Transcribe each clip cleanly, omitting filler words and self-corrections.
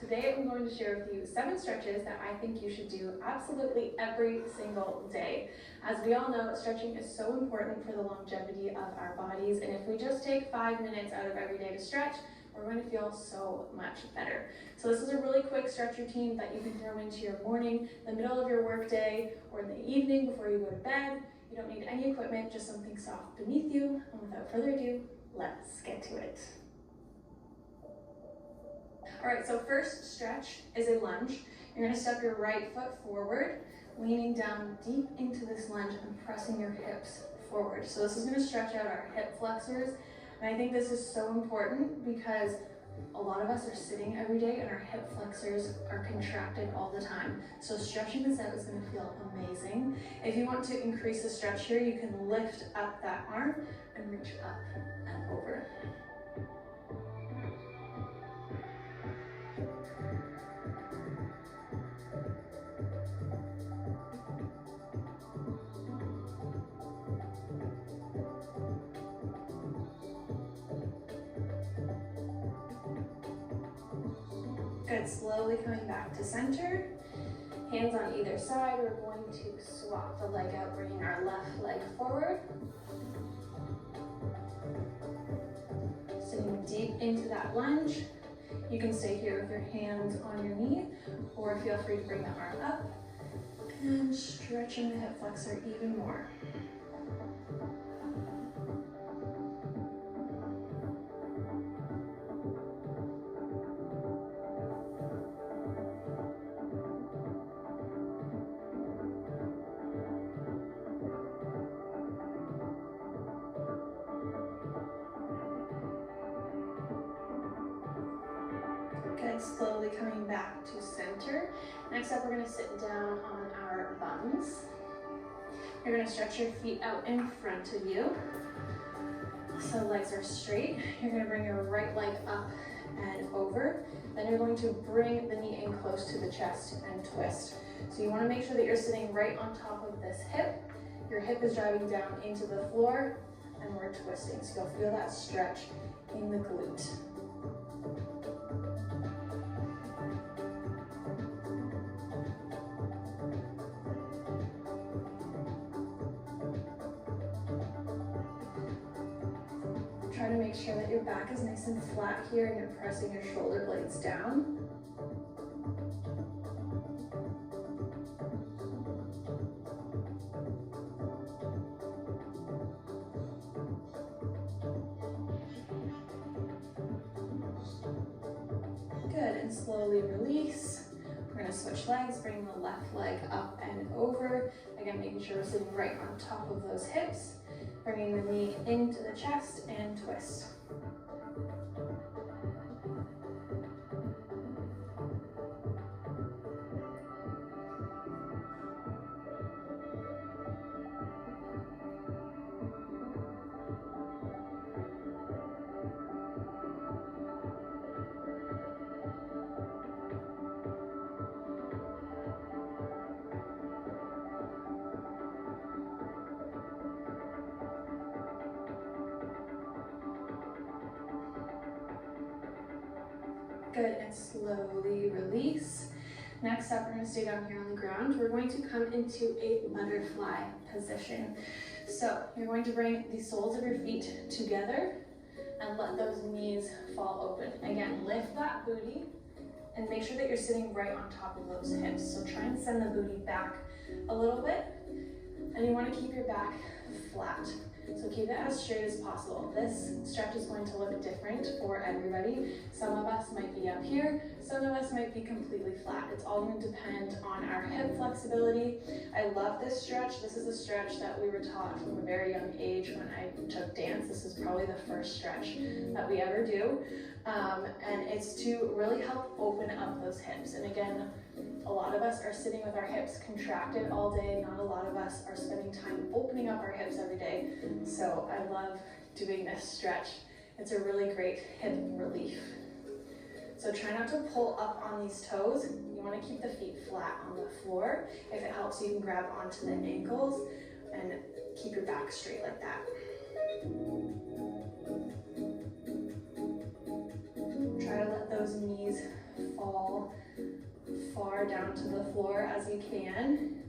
Today I'm going to share with you 7 stretches that I think you should do absolutely every single day. As we all know, stretching is so important for the longevity of our bodies, and if we just take 5 minutes out of every day to stretch, we're going to feel so much better. So this is a really quick stretch routine that you can throw into your morning, the middle of your workday, or in the evening before you go to bed. You don't need any equipment, just something soft beneath you. And without further ado, let's get to it. All right, so first stretch is a lunge. You're gonna step your right foot forward, leaning down deep into this lunge and pressing your hips forward. So this is gonna stretch out our hip flexors. And I think this is so important because a lot of us are sitting every day and our hip flexors are contracted all the time. So stretching this out is gonna feel amazing. If you want to increase the stretch here, you can lift up that arm and reach up and over. Good, slowly coming back to center. Hands on either side, we're going to swap the leg out, bringing our left leg forward. Sitting deep into that lunge. You can stay here with your hands on your knee, or feel free to bring the arm up and stretching the hip flexor even more. Good, slowly coming back to center. Next up, we're gonna sit down on our buns. You're gonna stretch your feet out in front of you. So legs are straight. You're gonna bring your right leg up and over. Then you're going to bring the knee in close to the chest and twist. So you wanna make sure that you're sitting right on top of this hip. Your hip is driving down into the floor and we're twisting. So you'll feel that stretch in the glute. Try to make sure that your back is nice and flat here and you're pressing your shoulder blades down. Good, and slowly release. We're gonna switch legs, bring the left leg up and over. Again, making sure we're sitting right on top of those hips. Bringing the knee into the chest and twist. Good, and slowly release. Next up, we're going to stay down here on the ground. We're going to come into a butterfly position. So you're going to bring the soles of your feet together and let those knees fall open. Again, lift that booty and make sure that you're sitting right on top of those hips. So try and send the booty back a little bit. And you want to keep your back flat. So keep it as straight as possible. This stretch is going to look different for everybody. Some of us might be up here, some of us might be completely flat. It's all going to depend on our hip flexibility. I love this stretch. This is a stretch that we were taught from a very young age when I took dance. This is probably the first stretch that we ever do. And it's to really help open up those hips. And again, a lot of us are sitting with our hips contracted all day. Not a lot of us are spending time opening up our hips every day. So I love doing this stretch. It's a really great hip relief. So try not to pull up on these toes. You want to keep the feet flat on the floor. If it helps, you can grab onto the ankles and keep your back straight like that. Try to let those knees fall fall far down to the floor as you can.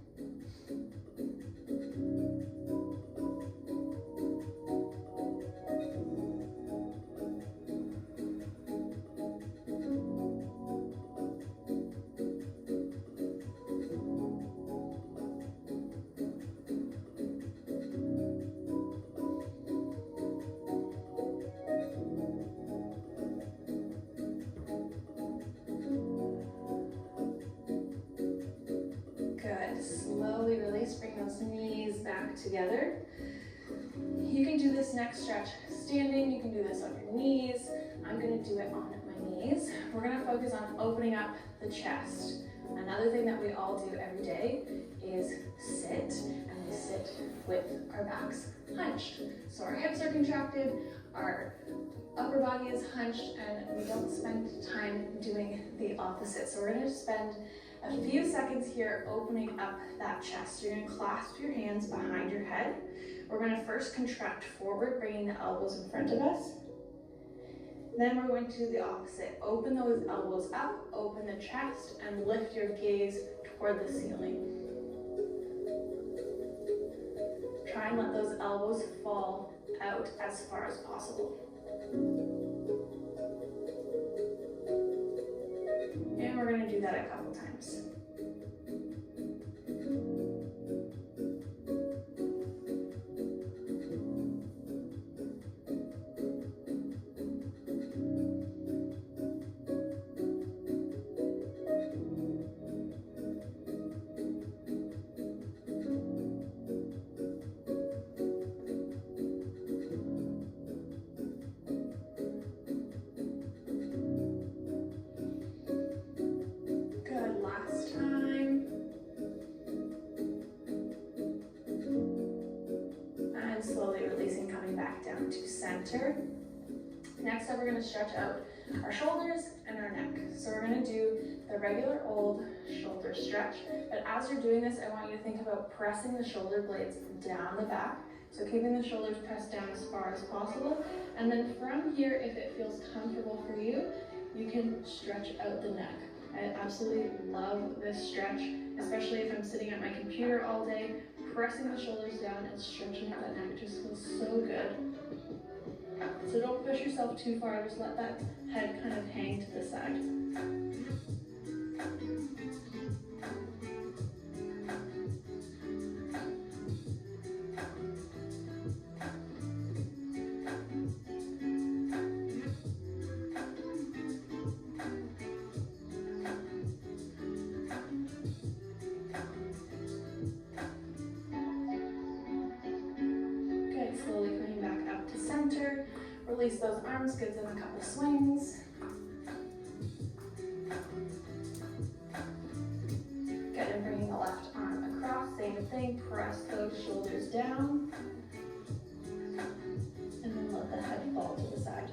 Good. Slowly release, bring those knees back together. You can do this next stretch standing, you can do this on your knees. I'm gonna do it on my knees. We're gonna focus on opening up the chest. Another thing that we all do every day is sit, and we sit with our backs hunched. So our hips are contracted, our upper body is hunched, and we don't spend time doing the opposite. So we're gonna spend a few seconds here opening up that chest. You're gonna clasp your hands behind your head. We're gonna first contract forward, bringing the elbows in front of us. Then we're going to do the opposite. Open those elbows up, open the chest, and lift your gaze toward the ceiling. Try and let those elbows fall out as far as possible. And we're gonna do that a couple times. To center. Next up, we're going to stretch out our shoulders and our neck. So we're going to do the regular old shoulder stretch, but as you're doing this, I want you to think about pressing the shoulder blades down the back. So keeping the shoulders pressed down as far as possible. And then from here, if it feels comfortable for you, you can stretch out the neck. I absolutely love this stretch, especially if I'm sitting at my computer all day. Pressing the shoulders down and stretching out that neck just feels so good. So don't push yourself too far, just let that head kind of hang to the side. Release those arms, give them a couple swings. Good, and bringing the left arm across, same thing, press those shoulders down. And then let the head fall to the side.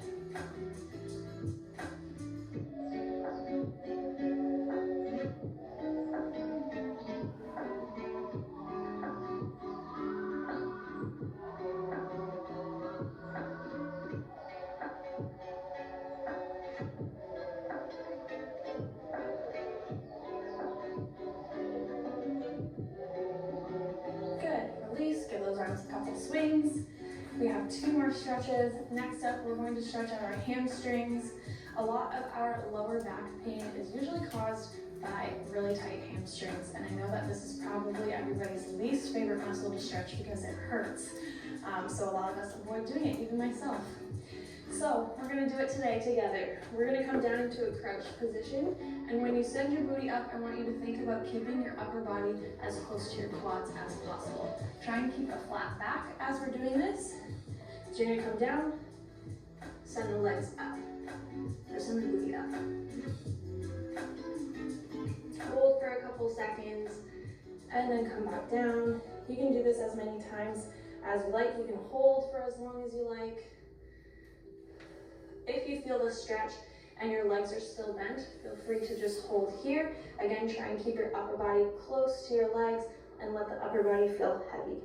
Give those arms a couple swings. We have 2 more stretches. Next up, we're going to stretch out our hamstrings. A lot of our lower back pain is usually caused by really tight hamstrings, and I know that this is probably everybody's least favorite muscle to stretch because it hurts. So a lot of us avoid doing it, even myself. So we're gonna do it today together. We're gonna come down into a crouch position, and when you send your booty up, I want you to think about keeping your upper body as close to your quads as possible. Try and keep a flat back as we're doing this. So you're gonna come down, send the legs up, or send the booty up. Hold for a couple seconds, and then come back down. You can do this as many times as you like. You can hold for as long as you like. If you feel the stretch and your legs are still bent, feel free to just hold here. Again, try and keep your upper body close to your legs and let the upper body feel heavy.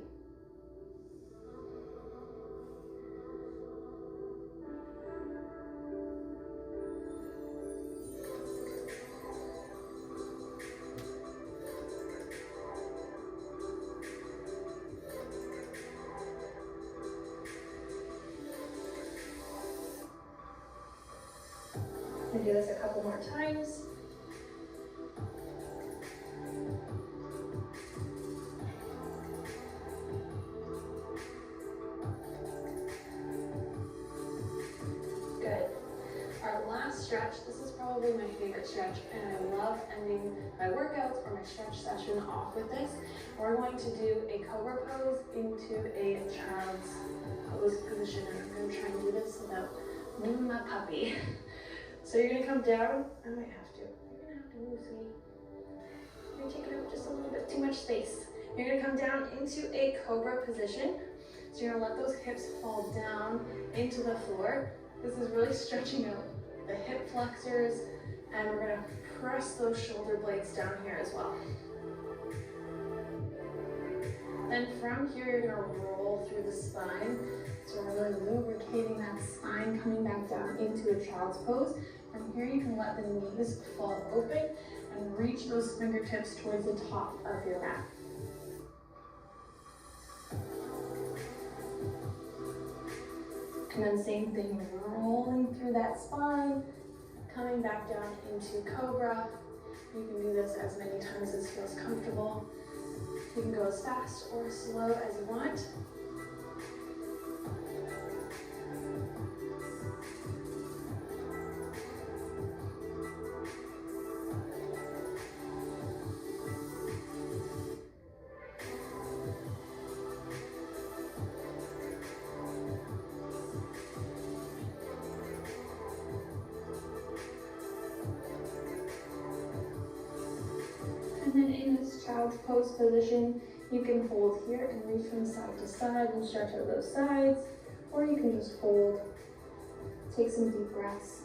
can do this a couple more times. Good. Our last stretch, this is probably my favorite stretch, and I love ending my workouts or my stretch session off with this. We're going to do a cobra pose into a child's pose position, and I'm going to try and do this without moving my puppy. So you're going to come down. I might have to. You're going to have to move, sweetie. You're taking up just a little bit too much space. You're going to come down into a cobra position. So you're going to let those hips fall down into the floor. This is really stretching out the hip flexors, and we're going to press those shoulder blades down here as well. Then from here, you're going to roll through the spine. So we're really lubricating that spine, coming back down into a child's pose. From here, you can let the knees fall open and reach those fingertips towards the top of your mat. And then same thing, rolling through that spine, coming back down into cobra. You can do this as many times as feels comfortable. You can go as fast or as slow as you want. And then in this child's pose position, you can hold here and reach from side to side and stretch out those sides, or you can just hold, take some deep breaths.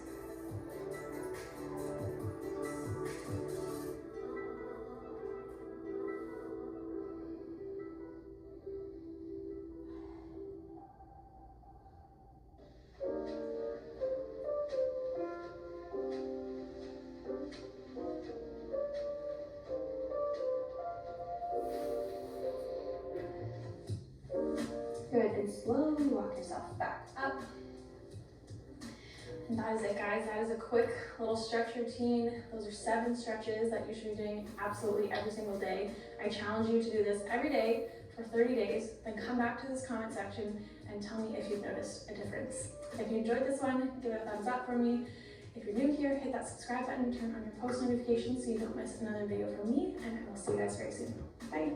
Good, and slowly walk yourself back up. And that is it, guys. That is a quick little stretch routine. Those are 7 stretches that you should be doing absolutely every single day. I challenge you to do this every day for 30 days, then come back to this comment section and tell me if you've noticed a difference. If you enjoyed this one, give it a thumbs up for me. If you're new here, hit that subscribe button, turn on your post notifications so you don't miss another video from me, and I will see you guys very soon. Bye.